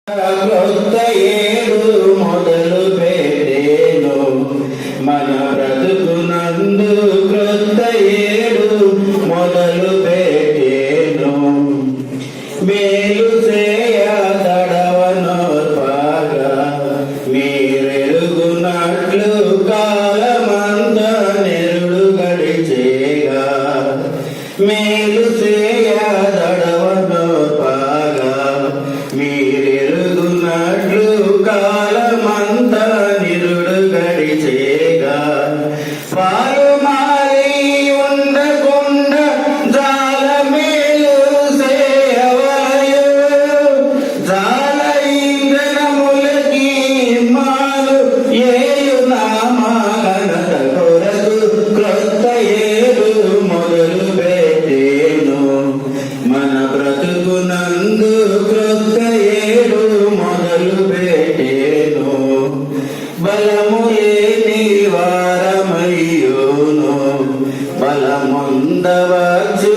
క్రొత్త ఏడు మొదలు పెట్టేను మన బ్రతుకునందు క్రొత్త ఏడు మొదలు పెట్టేను మేలు చేయ తడవనోర్పాగా మీరెరుగునట్లు కాలమంత నెరుడు గడిచేగా మేలు చేయ తడవనోర్పాగా మీరెరుగునట్లు కాలమంత నిరుడు గడిచేగా పాలుమాలి ఉండకుండా జాల మేలు సేవలయు జాల ఇంద్రములకి మాలు ఏయు నామాగనత కొరకు క్రొత్త ఏడు మొదలు పెట్టేను మన బ్రతుకునందు క్రొత్త ఏడు మొదలు పెట్టేను బలము లేని వారమయ్యోను బలముందవచ్చు